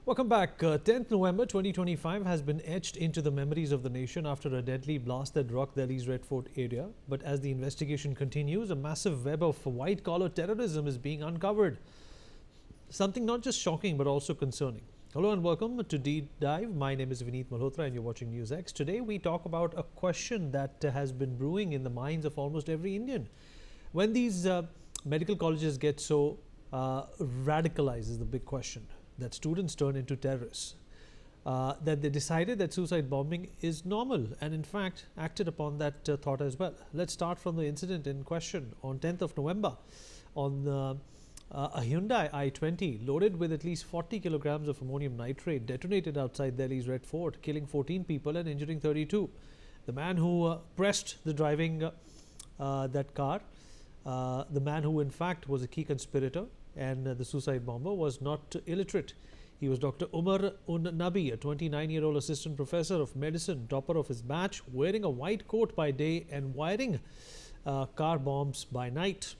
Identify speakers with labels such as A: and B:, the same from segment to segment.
A: Welcome back. 10th November 2025 has been etched into the memories of the nation after a deadly blast that rocked Delhi's Red Fort area. But as the investigation continues, a massive web of white-collar terrorism is being uncovered. Something not just shocking but also concerning. Hello and welcome to DeepDive. My name is Vineet Malhotra and you're watching NewsX. Today we talk about a question that has been brewing in the minds of almost every Indian. When these medical colleges get so radicalized is the big question. That students turn into terrorists, that they decided that suicide bombing is normal and in fact acted upon that thought as well. Let's start from the incident in question. On 10th of November, on a Hyundai i20 loaded with at least 40 kilograms of ammonium nitrate detonated outside Delhi's Red Fort, killing 14 people and injuring 32. The man who pressed the driving that car, the man who in fact was a key conspirator and the suicide bomber, was not illiterate. He was Dr. Umar Un Nabi, a 29-year-old assistant professor of medicine, topper of his batch, wearing a white coat by day and wiring car bombs by night.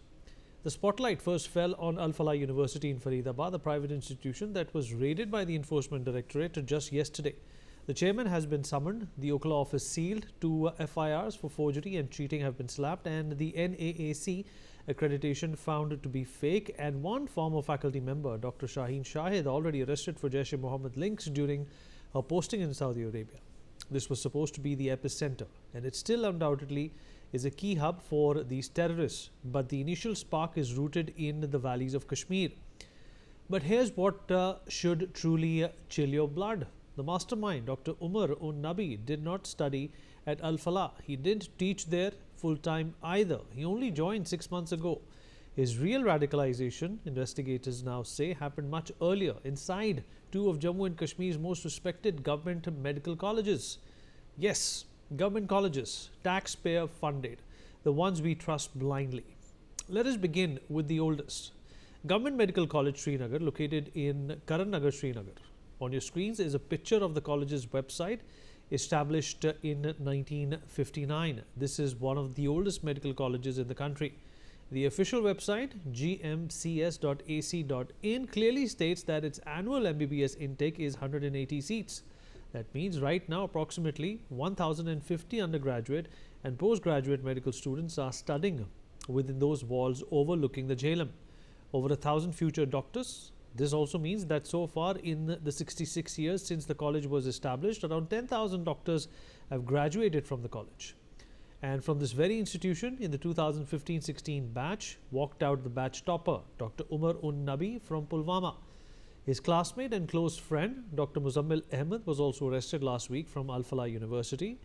A: The spotlight first fell on Al-Falah University in Faridabad, a private institution that was raided by the Enforcement Directorate just yesterday. The chairman has been summoned, the Okla office sealed, 2 FIRs for forgery and cheating have been slapped, and the NAAC accreditation found to be fake, and one former faculty member, Dr. Shaheen Shahid, already arrested for Jaish-e-Mohammed links during her posting in Saudi Arabia. This was supposed to be the epicenter, and it still undoubtedly is a key hub for these terrorists, but the initial spark is rooted in the valleys of Kashmir. But here's what should truly chill your blood. The mastermind, Dr. Umar Un Nabi, did not study at Al-Falah. He didn't teach there full-time either. He only joined 6 months ago. His real radicalization, investigators now say, happened much earlier, inside 2 of Jammu and Kashmir's most respected government medical colleges. Yes, government colleges, taxpayer funded, the ones we trust blindly. Let us begin with the oldest. Government Medical College Srinagar, located in Nagar, Srinagar. On your screens is a picture of the college's website, established in 1959. This is one of the oldest medical colleges in the country. The official website, gmcs.ac.in, clearly states that its annual MBBS intake is 180 seats. That means right now approximately 1,050 undergraduate and postgraduate medical students are studying within those walls overlooking the Jhelum. Over 1,000 future doctors. This also means that so far in the 66 years since the college was established, around 10,000 doctors have graduated from the college. And from this very institution, in the 2015-16 batch, walked out the batch topper, Dr. Umar Un Nabi from Pulwama. His classmate and close friend, Dr. Muzammil Ahmed, was also arrested last week from Al-Falah University.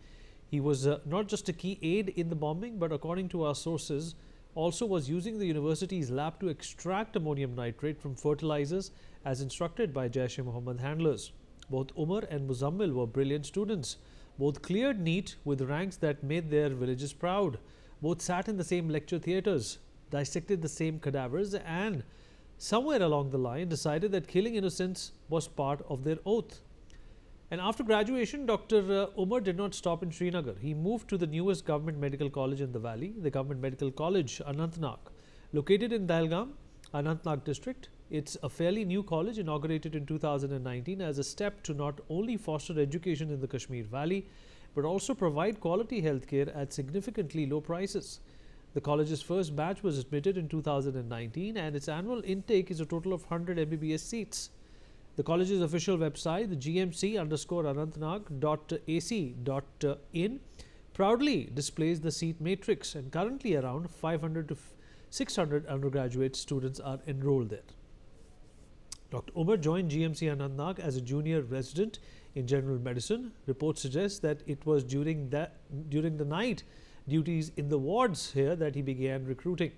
A: He was not just a key aide in the bombing, but according to our sources, also was using the university's lab to extract ammonium nitrate from fertilizers as instructed by Jaish-e-Mohammed handlers. Both Umar and Muzammil were brilliant students. Both cleared NEET with ranks that made their villages proud. Both sat in the same lecture theatres, dissected the same cadavers, and somewhere along the line decided that killing innocents was part of their oath. And after graduation, Dr. Umar did not stop in Srinagar. He moved to the newest government medical college in the valley, the Government Medical College, Anantnag. Located in Dalgam, Anantnag district, it's a fairly new college inaugurated in 2019 as a step to not only foster education in the Kashmir Valley, but also provide quality healthcare at significantly low prices. The college's first batch was admitted in 2019 and its annual intake is a total of 100 MBBS seats. The college's official website, the gmc_anantnag.ac.in, proudly displays the seat matrix, and currently around 500 to 600 undergraduate students are enrolled there. Dr. Umar joined GMC Anantnag as a junior resident in general medicine. Reports suggest that it was during the night duties in the wards here that he began recruiting.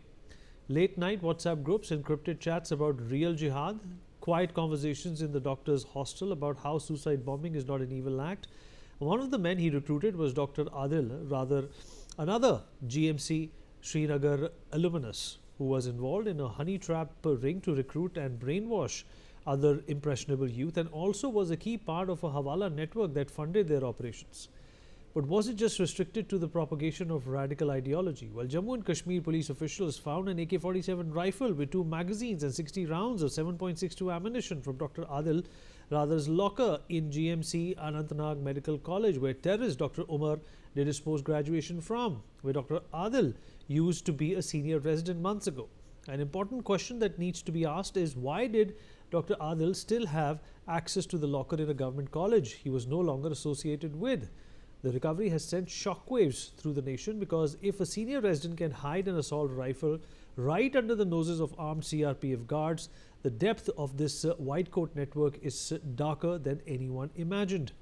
A: Late night WhatsApp groups, encrypted chats about real jihad, quiet conversations in the doctor's hostel about how suicide bombing is not an evil act. One of the men he recruited was Dr. Adil, another GMC Srinagar alumnus who was involved in a honey trap ring to recruit and brainwash other impressionable youth, and also was a key part of a Hawala network that funded their operations. But was it just restricted to the propagation of radical ideology? Well, Jammu and Kashmir police officials found an AK-47 rifle with 2 magazines and 60 rounds of 7.62 ammunition from Dr. Adil Radha's locker in GMC Anantnag Medical College, where terrorist Dr. Umar did his post-graduation from, where Dr. Adil used to be a senior resident months ago. An important question that needs to be asked is, why did Dr. Adil still have access to the locker in a government college he was no longer associated with? The recovery has sent shockwaves through the nation, because if a senior resident can hide an assault rifle right under the noses of armed CRPF guards, the depth of this white coat network is darker than anyone imagined.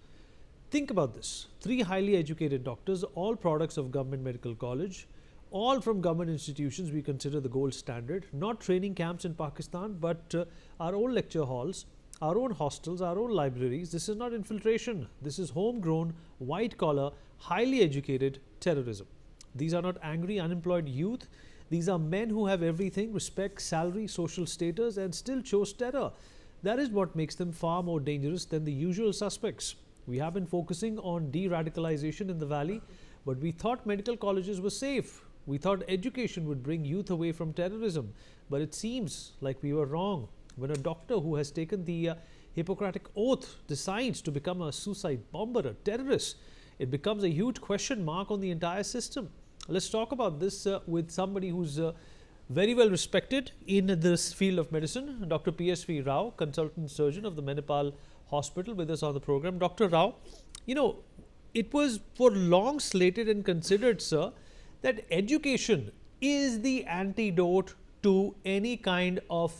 A: Think about this. 3 highly educated doctors, all products of government medical college, all from government institutions we consider the gold standard, not training camps in Pakistan, but our own lecture halls, our own hostels, our own libraries. This is not infiltration. This is homegrown, white-collar, highly educated terrorism. These are not angry, unemployed youth. These are men who have everything: respect, salary, social status, and still chose terror. That is what makes them far more dangerous than the usual suspects. We have been focusing on de-radicalization in the valley, but we thought medical colleges were safe. We thought education would bring youth away from terrorism, but it seems like we were wrong. When a doctor who has taken the Hippocratic Oath decides to become a suicide bomber, a terrorist, it becomes a huge question mark on the entire system. Let's talk about this with somebody who's very well respected in this field of medicine, Dr. PSV Rao, consultant surgeon of the Manipal Hospital, with us on the program. Dr. Rao, it was for long slated and considered, sir, that education is the antidote to any kind of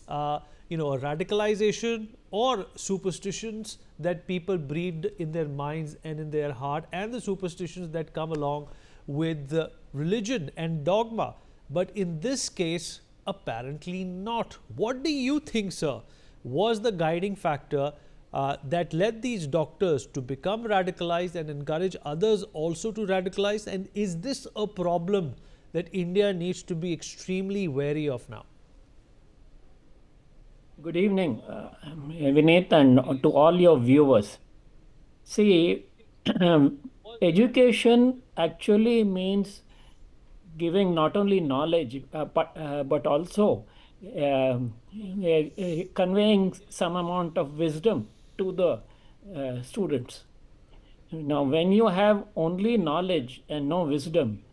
A: radicalization or superstitions that people breed in their minds and in their heart, and the superstitions that come along with religion and dogma. But in this case, apparently not. What do you think, sir, was the guiding factor that led these doctors to become radicalized and encourage others also to radicalize? And is this a problem that India needs to be extremely wary of now?
B: Good evening, Vineet, and to all your viewers. See, education actually means giving not only knowledge, but also conveying some amount of wisdom to the students. Now, when you have only knowledge and no wisdom,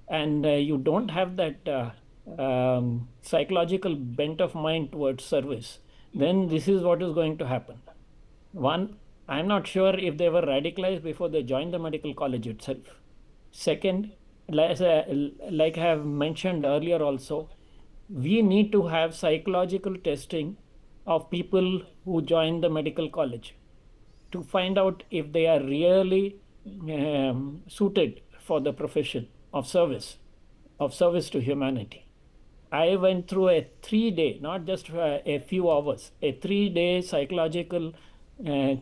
B: and you don't have that psychological bent of mind towards service, then this is what is going to happen. One, I'm not sure if they were radicalized before they joined the medical college itself. Second, like I have mentioned earlier also, we need to have psychological testing of people who join the medical college to find out if they are really suited for the profession of service to humanity. I went through a 3-day, not just a few hours, a 3-day psychological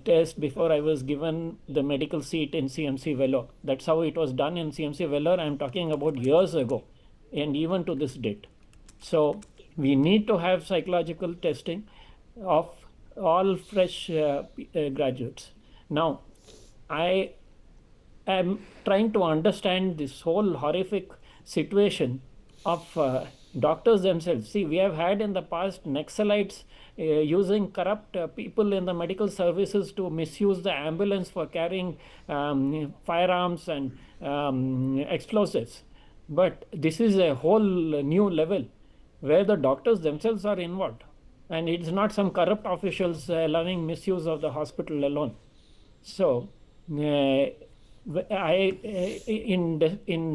B: test before I was given the medical seat in CMC Vellore. That's how it was done in CMC Vellore. I'm talking about years ago, and even to this date. So we need to have psychological testing of all fresh graduates. Now, I am trying to understand this whole horrific situation of doctors themselves. See, we have had in the past Naxalites using corrupt people in the medical services to misuse the ambulance for carrying firearms and explosives. But this is a whole new level where the doctors themselves are involved, and it's not some corrupt officials allowing misuse of the hospital alone. So, in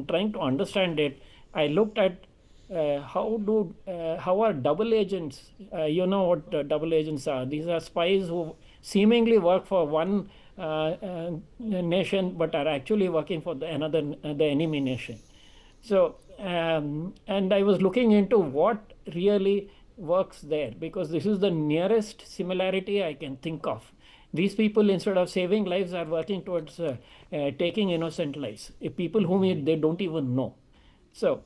B: trying to understand it, I looked at how are double agents? You know what double agents are? These are spies who seemingly work for one nation, but are actually working for the enemy nation. So, and I was looking into what really works there, because this is the nearest similarity I can think of. These people, instead of saving lives, are working towards taking innocent lives, people whom they don't even know. So,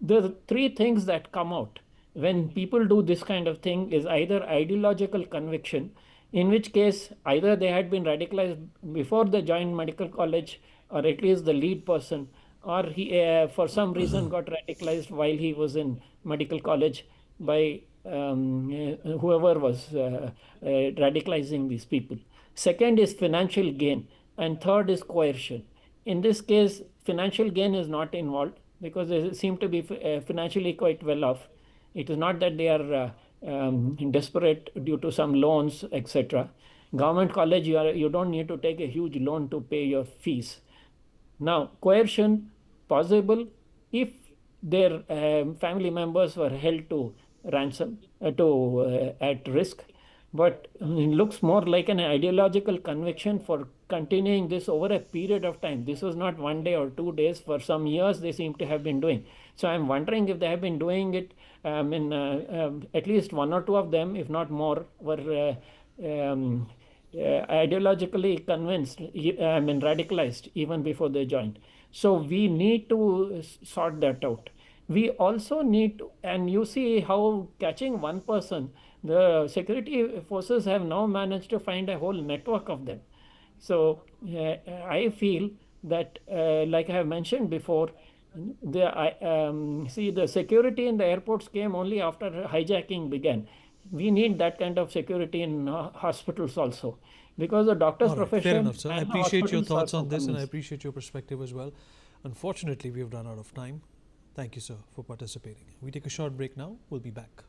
B: the 3 things that come out when people do this kind of thing is either ideological conviction, in which case either they had been radicalized before they joined medical college, or at least the lead person, or he for some reason got radicalized while he was in medical college. by whoever was radicalizing these people. Second is financial gain, and third is coercion. In this case, financial gain is not involved because they seem to be financially quite well off. It is not that they are desperate due to some loans, etc. Government college, you don't need to take a huge loan to pay your fees. Now, coercion possible if their family members were held to ransom, at risk, but it looks more like an ideological conviction for continuing this over a period of time. This was not 1 day or 2 days. For some years, they seem to have been doing. So I'm wondering if they have been doing it. At least one or two of them, if not more, were ideologically convinced, radicalized even before they joined. So we need to sort that out. We also need to, and you see how catching one person, the security forces have now managed to find a whole network of them. So I feel that, like I have mentioned before, the security in the airports came only after hijacking began. We need that kind of security in hospitals also, because the doctor's
A: All right, fair
B: profession
A: enough, sir. I
B: and
A: appreciate your
B: hospitals are
A: thoughts on this, and I
B: companies.
A: appreciate your perspective as well. Unfortunately, we have run out of time. Thank you, sir, for participating. We take a short break now. We'll be back.